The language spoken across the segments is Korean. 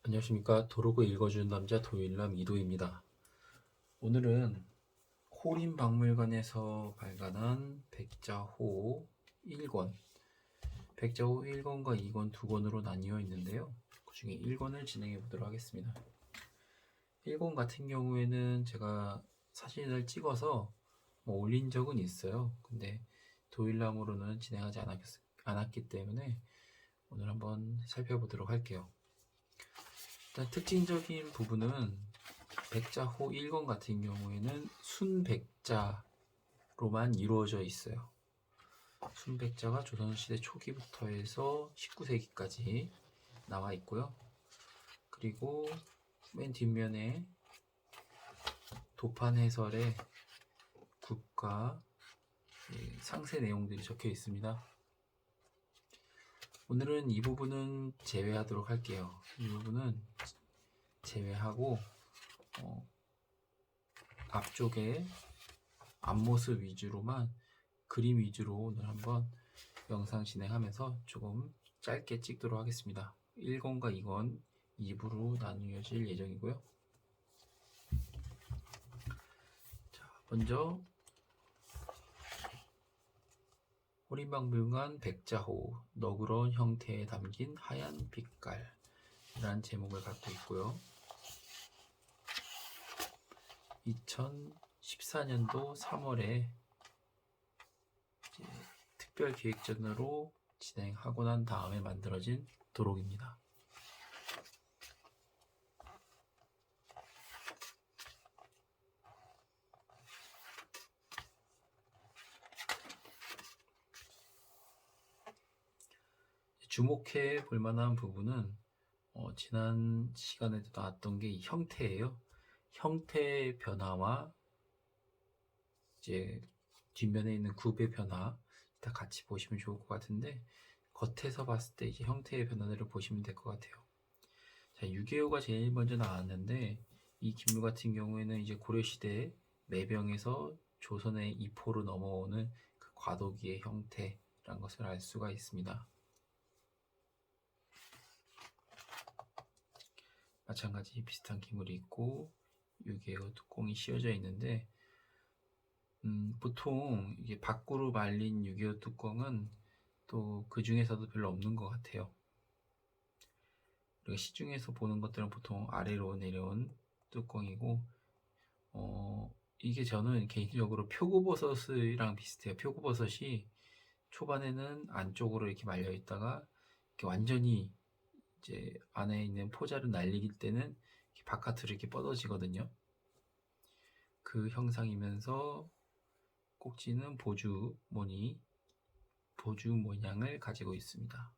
안녕하십니까. 도로고 읽어주는 남자 도일남 이도입니다. 오늘은 호림박물관에서 발간한 백자호 1권, 백자호 1권과 2권 두 권으로 나뉘어 있는데요. 그 중에 1권을 진행해 보도록 하겠습니다. 1권 같은 경우에는 제가 사진을 찍어서 올린 적은 있어요. 근데 도일남으로는 진행하지 않았기 때문에 오늘 한번 살펴보도록 할게요. 일단 특징적인 부분은 백자호 1권 같은 경우에는 순백자로만 이루어져 있어요. 순백자가 조선시대 초기부터 해서 19세기까지 나와 있고요. 그리고 맨 뒷면에 도판 해설의 굿과 상세 내용들이 적혀 있습니다. 오늘은 이 부분은 제외하도록 할게요. 이 부분은 제외하고 앞쪽에 앞모습 위주로만 그림 위주로 오늘 한번 영상 진행하면서 조금 짧게 찍도록 하겠습니다. 1권과 2권 2부로 나뉘어질 예정이고요. 자, 먼저 호림박물관 백자호 너그러운 형태에 담긴 하얀 빛깔이라는 제목을 갖고 있고요. 2014년도 3월에 특별기획전으로 진행하고 난 다음에 만들어진 도록입니다. 주목해 볼 만한 부분은 지난 시간에도 나왔던 게 이 형태예요. 형태의 변화와 이제 뒷면에 있는 굽의 변화 다 같이 보시면 좋을 것 같은데, 겉에서 봤을 때 이제 형태의 변화들을 보시면 될 것 같아요. 자, 6.25가 제일 먼저 나왔는데, 이 기물 같은 경우에는 이제 고려시대 매병에서 조선의 이포로 넘어오는 그 과도기의 형태라는 것을 알 수가 있습니다. 마찬가지 비슷한 기물이 있고 6.25 뚜껑이 씌워져 있는데, 보통 이게 밖으로 말린 6.25 뚜껑은 또 그 중에서도 별로 없는 것 같아요. 우리가 시중에서 보는 것들은 보통 아래로 내려온 뚜껑이고, 이게 저는 개인적으로 표고버섯이랑 비슷해요. 표고버섯이 초반에는 안쪽으로 이렇게 말려 있다가 이렇게 완전히 이제 안에 있는 포자를 날리길 때는 이렇게 바깥으로 이렇게 뻗어지거든요. 그 형상이면서 꼭지는 보주 모양을 가지고 있습니다.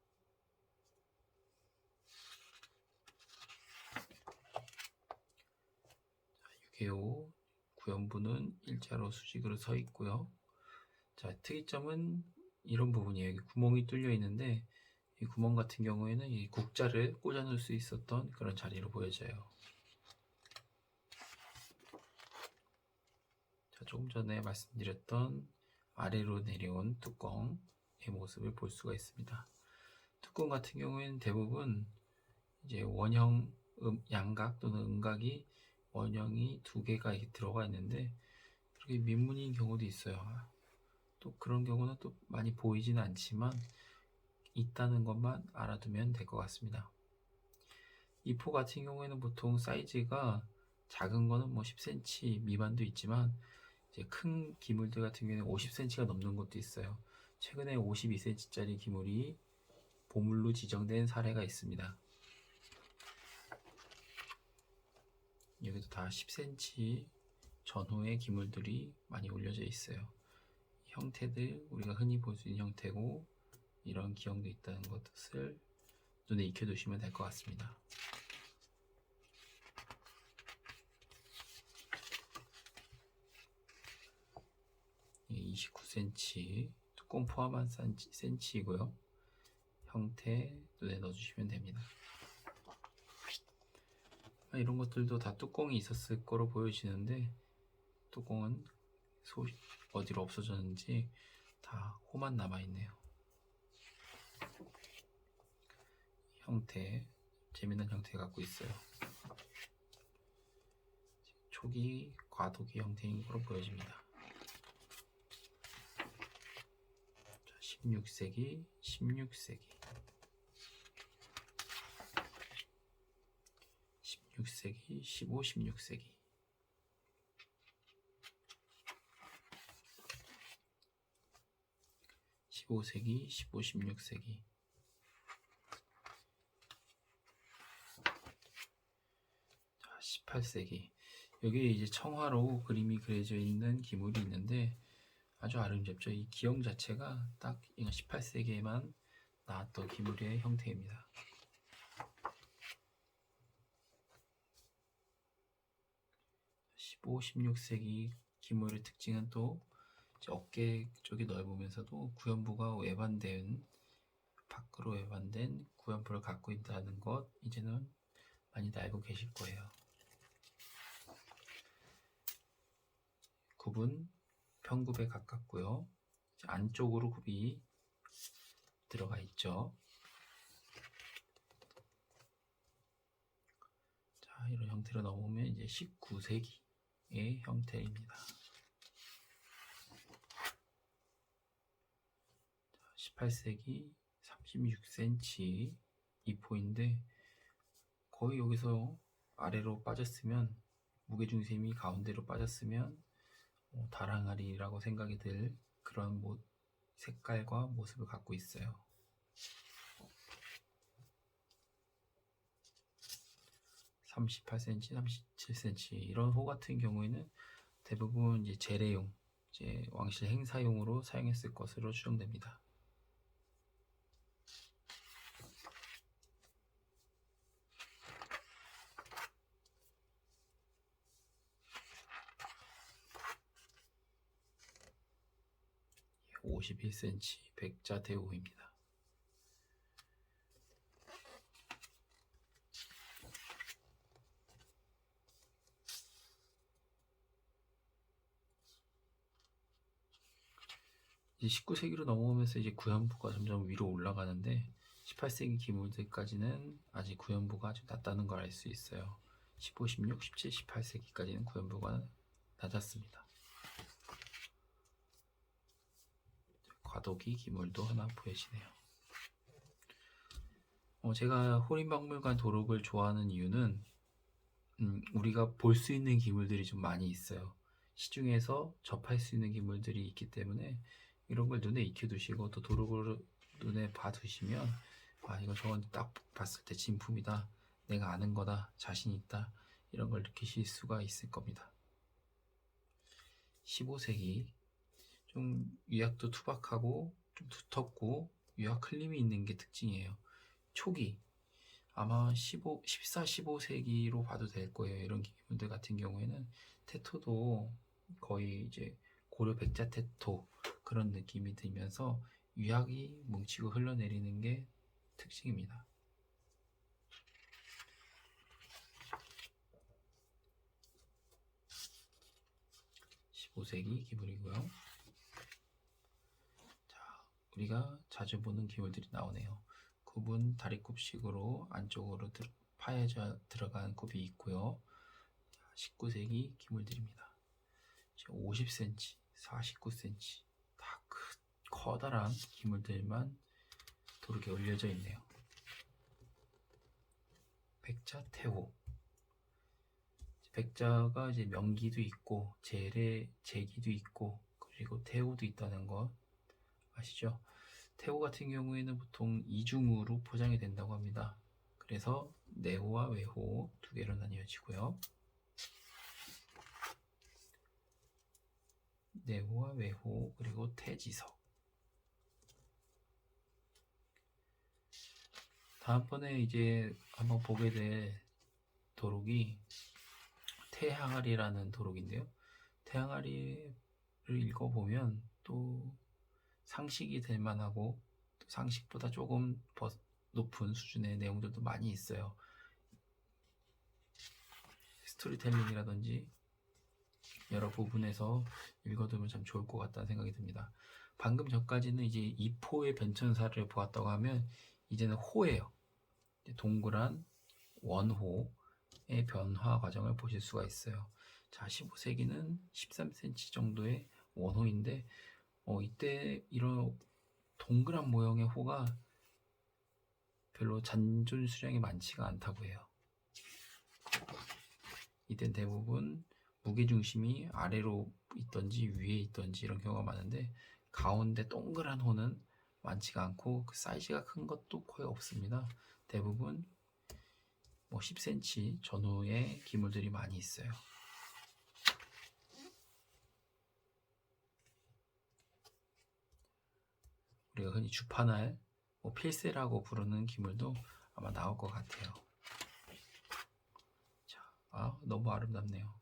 자, 6.25 구연부는 일자로 수직으로 서 있고요. 자, 특이점은 이런 부분이에요. 여기 구멍이 뚫려 있는데, 이 구멍 같은 경우에는 이 국자를 꽂아 놓을 수 있었던 그런 자리로 보여져요. 자, 조금 전에 말씀드렸던 아래로 내려온 뚜껑의 모습을 볼 수가 있습니다. 뚜껑 같은 경우에는 대부분 이제 원형 양각 또는 음각이 원형이 두 개가 이렇게 들어가 있는데, 그렇게 민문인 경우도 있어요. 또 그런 경우는 또 많이 보이지는 않지만 있다는 것만 알아두면 될 것 같습니다. 이포 같은 경우에는 보통 사이즈가 작은 거는 뭐 10cm 미만도 있지만, 이제 큰 기물들 같은 경우에는 50cm가 넘는 것도 있어요. 최근에 52cm짜리 기물이 보물로 지정된 사례가 있습니다. 여기도 다 10cm 전후의 기물들이 많이 올려져 있어요. 형태들, 우리가 흔히 볼 수 있는 형태고 이런 기형도 있다는 것을 눈에 익혀두시면 될 것 같습니다. 이 29cm 뚜껑 포함한 cm이고요. 형태 눈에 넣어주시면 됩니다. 이런 것들도 다 뚜껑이 있었을 거로 보여지는데, 뚜껑은 어디로 없어졌는지 다 호만 남아있네요. 형태 재미난 형태 갖고 있어요. 초기 과도기 형태인 것으로 보여집니다. 16세기, 16세기, 16세기, 15, 16세기, 15세기, 15, 16세기, 18세기. 여기에 이제 청화로 그림이 그려져 있는 기물이 있는데 아주 아름답죠. 이 기형 자체가 딱 18세기에만 나왔던 기물의 형태입니다. 15, 16세기 기물의 특징은 또 어깨 쪽이 넓으면서도 구연부가 밖으로 외반된 구연부를 갖고 있다는 것 이제는 많이들 알고 계실 거예요. 굽은 편굽에 가깝고요. 안쪽으로 굽이 들어가 있죠. 자, 이런 형태로 넘어오면 이제 19세기의 형태입니다. 18세기 36cm 이포인데 거의 여기서 아래로 빠졌으면 무게중심이 가운데로 빠졌으면 다랑아리라고 생각이 들 그런 색깔과 모습을 갖고 있어요. 38cm, 37cm 이런 호 같은 경우에는 대부분 이제 제례용, 이제 왕실 행사용으로 사용했을 것으로 추정됩니다. 예, 51cm 백자대호입니다. 이제 19세기로 넘어오면서 이제 구연부가 점점 위로 올라가는데 18세기 기물들까지는 아직 구연부가 아주 낮다는 걸 알 수 있어요. 15, 16, 17, 18세기까지는 구연부가 낮았습니다. 과도기 기물도 하나 보여지네요. 제가 호림박물관 도록을 좋아하는 이유는 우리가 볼 수 있는 기물들이 좀 많이 있어요. 시중에서 접할 수 있는 기물들이 있기 때문에 이런 걸 눈에 익혀두시고 또 도록을 눈에 봐두시면 이거 저건 딱 봤을 때 진품이다, 내가 아는 거다, 자신 있다, 이런 걸 느끼실 수가 있을 겁니다. 15세기 좀 유약도 투박하고 좀 두텁고 유약 흘림이 있는 게 특징이에요. 초기 아마 14, 15세기로 봐도 될 거예요. 이런 기물들 같은 경우에는 태토도 거의 이제 고려 백자 태토 그런 느낌이 들면서 유약이 뭉치고 흘러내리는 게 특징입니다. (15세기) 기물이고요. 자, 우리가 자주 보는 기물들이 나오네요. 굽은 다리굽식으로 안쪽으로 파여져 들어간 굽이 있고요. 19세기 기물들입니다. 50cm, 49cm 다 커다란 기물들만 도록에 올려져 있네요. 백자 태호. 백자가 이제 명기도 있고 제기도 있고 그리고 태호도 있다는 것 아시죠? 태호 같은 경우에는 보통 이중으로 포장이 된다고 합니다. 그래서 내호와 외호 두 개로 나뉘어지고요. 내호와 외호 그리고 태지석. 다음번에 이제 한번 보게 될 도록이 태항아리라는 도록인데요. 태항아리를 읽어보면 또 상식이 될 만하고 또 상식보다 조금 더 높은 수준의 내용들도 많이 있어요. 스토리텔링이라든지 여러 부분에서 읽어두면 참 좋을 것 같다는 생각이 듭니다. 방금 전까지는 이제 이포의 변천사를 보았다고 하면 이제는 호예요. 동그란 원호의 변화 과정을 보실 수가 있어요. 자, 15세기는 13cm 정도의 원호인데 이때 이런 동그란 모형의 호가 별로 잔존 수량이 많지가 않다고 해요. 이때 대부분 무게중심이 아래로 있던지 위에 있던지 이런 경우가 많은데, 가운데 동그란 호는 많지가 않고 그 사이즈가 큰 것도 거의 없습니다. 대부분 10cm 전후의 기물들이 많이 있어요. 우리가 흔히 주파날, 필세라고 부르는 기물도 아마 나올 것 같아요. 자, 너무 아름답네요.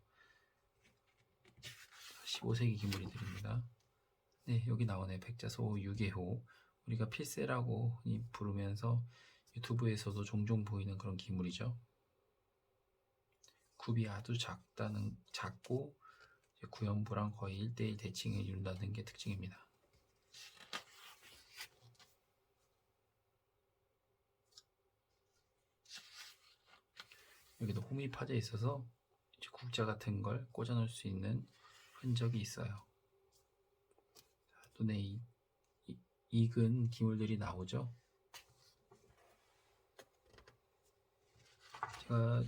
15세기 기물들입니다. 네, 여기 나오네. 백자소 유계호. 우리가 필세라고 흔히 부르면서 유튜브에서도 종종 보이는 그런 기물이죠. 굽이 아주 작고 구연부랑 거의 1:1 대칭을 이룬다는 게 특징입니다. 여기도 홈이 파져 있어서 국자 같은 걸 꽂아 놓을 수 있는 흔적이 있어요. 눈에 익은 기물들이 나오죠. 제가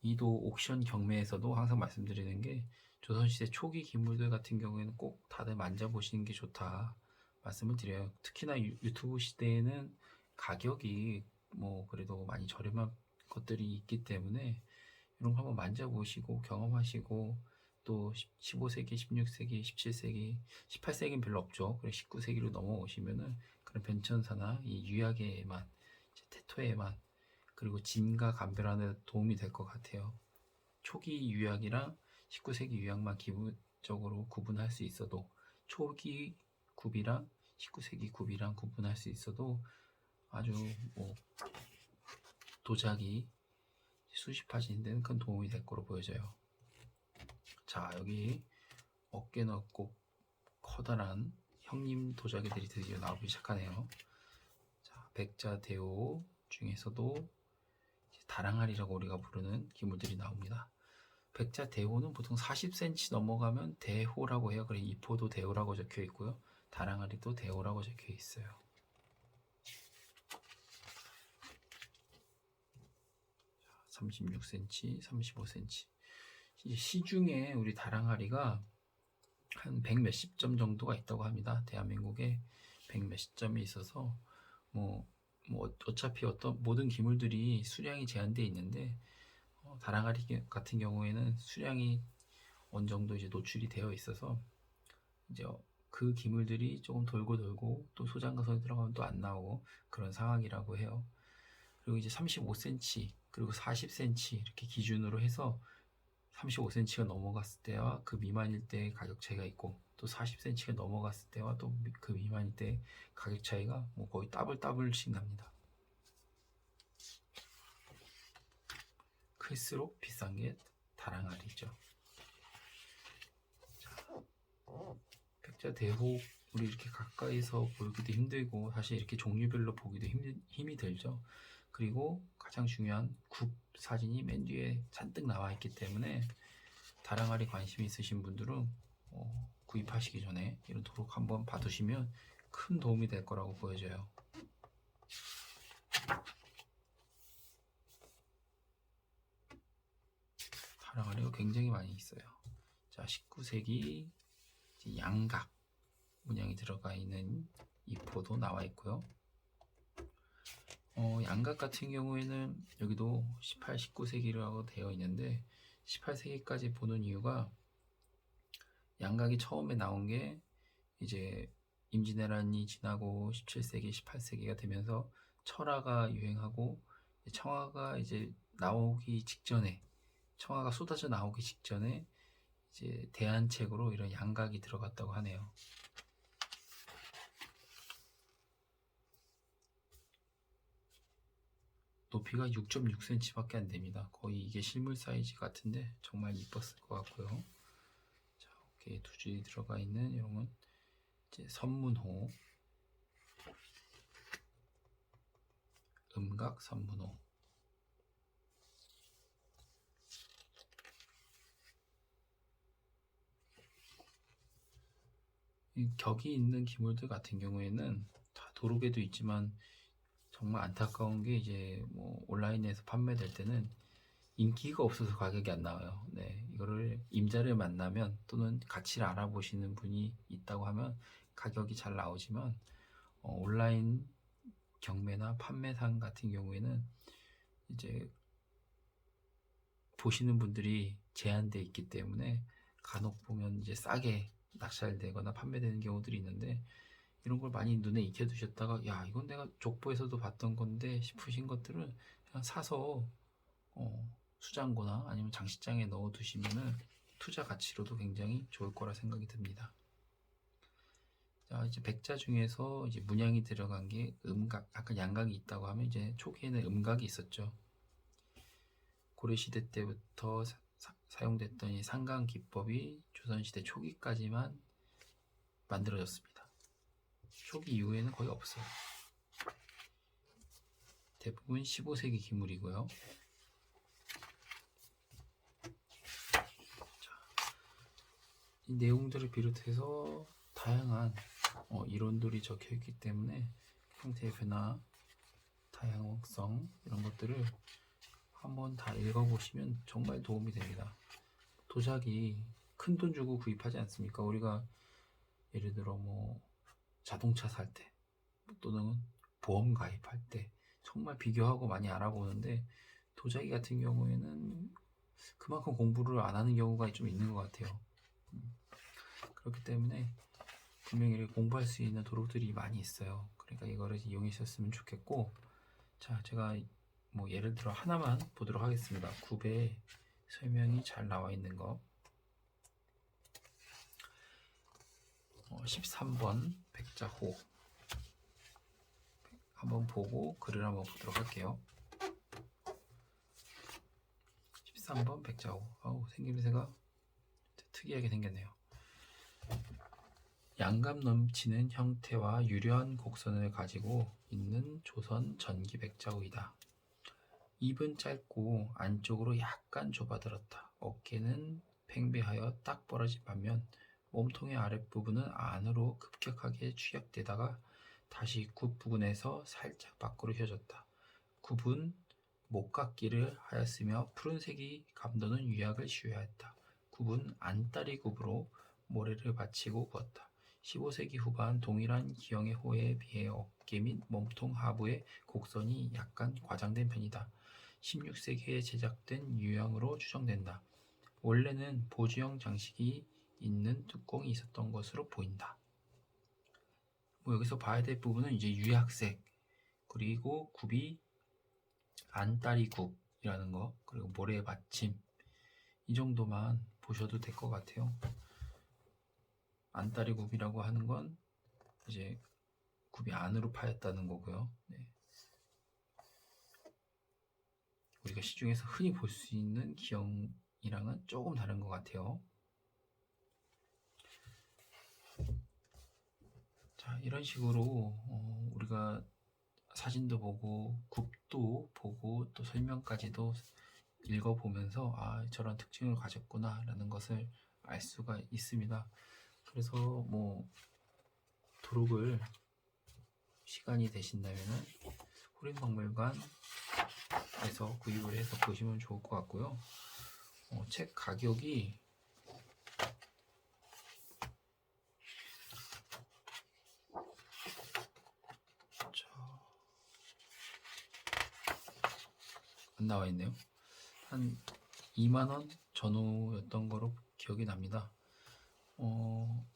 이도 옥션 경매에서도 항상 말씀드리는 게, 조선시대 초기 기물들 같은 경우에는 꼭 다들 만져보시는 게 좋다 말씀을 드려요. 특히나 유튜브 시대에는 가격이 그래도 많이 저렴한 것들이 있기 때문에 이런 거 한번 만져보시고 경험하시고, 또 15세기, 16세기, 17세기, 18세기는 별로 없죠. 그래 19세기로 넘어오시면은 그런 변천사나 이 유약에만, 태토에만, 그리고 진가 감별하는 데 도움이 될 것 같아요. 초기 유약이랑 19세기 유약만 기본적으로 구분할 수 있어도, 초기 굽이랑 19세기 굽이랑 구분할 수 있어도 아주 도자기 수집하시는 데는 큰 도움이 될 거로 보여져요. 자, 여기 어깨 넓고 커다란 형님 도자기들이 드디어 나오기 시작하네요. 자, 백자대호 중에서도 다랑알이라고 우리가 부르는 기물들이 나옵니다. 백자대호는 보통 40cm 넘어가면 대호라고 해요. 그래서 이포도 대호라고 적혀 있고요. 다랑알이도 대호라고 적혀 있어요. 36cm, 35cm. 시중에 우리 다랑아리가 한 100 몇십 점 정도가 있다고 합니다. 대한민국에 100 몇십 점이 있어서 어차피 모든 기물들이 수량이 제한되어 있는데, 다랑아리 같은 경우에는 수량이 어느 정도 이제 노출이 되어 있어서 이제 그 기물들이 조금 돌고 또 소장가선에 들어가면 또 안 나오고 그런 상황이라고 해요. 그리고 이제 35cm 그리고 40cm 이렇게 기준으로 해서 35cm가 넘어갔을 때와 그 미만일 때 가격 차이가 있고, 또 40cm가 넘어갔을 때와 또 그 미만일 때 가격 차이가 거의 더블씩 납니다. 클수록 비싼 게 다랑알이죠. 백자대호 우리 이렇게 가까이서 보기도 힘들고, 사실 이렇게 종류별로 보기도 힘이 들죠. 그리고 가장 중요한 굽 사진이 맨 뒤에 잔뜩 나와 있기 때문에 다랑알이 관심이 있으신 분들은 구입하시기 전에 이런 도록 한번 봐두시면 큰 도움이 될 거라고 보여져요. 다랑알이가 굉장히 많이 있어요. 자, 19세기 양각 문양이 들어가 있는 이포도 나와 있고요. 양각 같은 경우에는 여기도 18, 19세기라고 되어 있는데, 18세기까지 보는 이유가, 양각이 처음에 나온 게 이제 임진왜란이 지나고 17세기, 18세기가 되면서 철화가 유행하고, 청화가 이제 나오기 직전에, 청화가 쏟아져 나오기 직전에 이제 대안책으로 이런 양각이 들어갔다고 하네요. 높이가 6.6cm 밖에 안 됩니다. 거의 이게 실물 사이즈 같은데 정말 이뻤을 것 같고요. 자, 이렇게 두 줄이 들어가 있는 이런 건 이제 선문호, 음각 선문호. 이 격이 있는 기물들 같은 경우에는 다 도로개도 있지만 정말 안타까운 게 이제 뭐 온라인에서 판매될 때는 인기가 없어서 가격이 안 나와요. 네, 이거를 임자를 만나면 또는 가치를 알아보시는 분이 있다고 하면 가격이 잘 나오지만 온라인 경매나 판매상 같은 경우에는 이제 보시는 분들이 제한돼 있기 때문에 간혹 보면 이제 싸게 낙찰되거나 판매되는 경우들이 있는데, 이런 걸 많이 눈에 익혀두셨다가 야 이건 내가 족보에서도 봤던 건데 싶으신 것들은 그냥 사서 수장고나 아니면 장식장에 넣어 두시면은 투자 가치로도 굉장히 좋을 거라 생각이 듭니다. 자, 이제 백자 중에서 이제 문양이 들어간 게 음각, 아까 양각이 있다고 하면 이제 초기에는 음각이 있었죠. 고려시대 때부터 사용됐던 이 상강 기법이 조선시대 초기까지만 만들어졌습니다. 초기 이후에는 거의 없어요. 대부분 15세기 기물이고요. 이 내용들을 비롯해서 다양한 이론들이 적혀 있기 때문에 형태의 변화, 다양성 이런 것들을 한번 다 읽어보시면 정말 도움이 됩니다. 도자기 큰 돈 주고 구입하지 않습니까? 우리가 예를 들어 뭐 자동차 살 때 또는 보험 가입할 때 정말 비교하고 많이 알아보는데, 도자기 같은 경우에는 그만큼 공부를 안 하는 경우가 좀 있는 것 같아요. 그렇기 때문에 분명히 공부할 수 있는 도록들이 많이 있어요. 그러니까 이거를 이용하셨으면 좋겠고, 자, 제가 뭐 예를 들어 하나만 보도록 하겠습니다. 굽에 설명이 잘 나와 있는 거 13번 백자호 한번 보고 글을 한번 보도록 할게요. 13번 백자호. 생김새가 특이하게 생겼네요. 양감 넘치는 형태와 유려한 곡선을 가지고 있는 조선 전기 백자호이다. 입은 짧고 안쪽으로 약간 좁아들었다. 어깨는 팽배하여 딱 벌어진 반면 몸통의 아랫부분은 안으로 급격하게 추격되다가 다시 굽 부근에서 살짝 밖으로 휘어졌다. 굽은 목깎기를 하였으며 푸른색이 감도는 유약을 쥐어야했다. 굽은 안다리 굽으로 모래를 받치고 구었다. 15세기 후반 동일한 기형의 호에 비해 어깨 및 몸통 하부의 곡선이 약간 과장된 편이다. 16세기에 제작된 유형으로 추정된다. 원래는 보주형 장식이 있는 뚜껑이 있었던 것으로 보인다. 여기서 봐야 될 부분은 이제 유약색, 그리고 굽이 안다리 굽이라는 거, 그리고 모래 받침, 이 정도만 보셔도 될 것 같아요. 안다리 굽이라고 하는 건 이제 굽이 안으로 파였다는 거고요. 네. 우리가 시중에서 흔히 볼 수 있는 기형이랑은 조금 다른 것 같아요. 자, 이런 식으로 우리가 사진도 보고 굽도 보고 또 설명까지도 읽어보면서 저런 특징을 가졌구나 라는 것을 알 수가 있습니다. 그래서 뭐 도록을 시간이 되신다면은 호림박물관에서 구입을 해서 보시면 좋을 것 같고요. 책 가격이 안 나와 있네요. 한 2만원 전후였던 거로 기억이 납니다.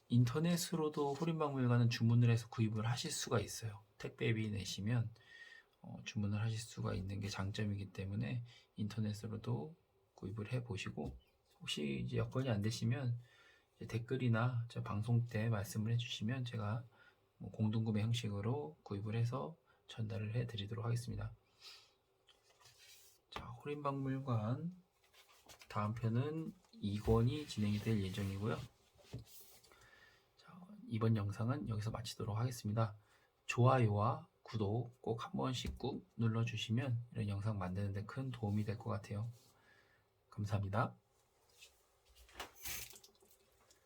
인터넷으로도 호림박물관은 주문을 해서 구입을 하실 수가 있어요. 택배비 내시면 주문을 하실 수가 있는 게 장점이기 때문에 인터넷으로도 구입을 해 보시고, 혹시 이제 여건이 안 되시면 댓글이나 저 방송 때 말씀을 해주시면 제가 공동구매 형식으로 구입을 해서 전달을 해 드리도록 하겠습니다. 자, 호림박물관 다음 편은 2권이 진행이 될 예정이고요. 자, 이번 영상은 여기서 마치도록 하겠습니다. 좋아요와 구독 꼭 한 번씩 꾹 눌러주시면 이런 영상 만드는 데 큰 도움이 될 것 같아요. 감사합니다.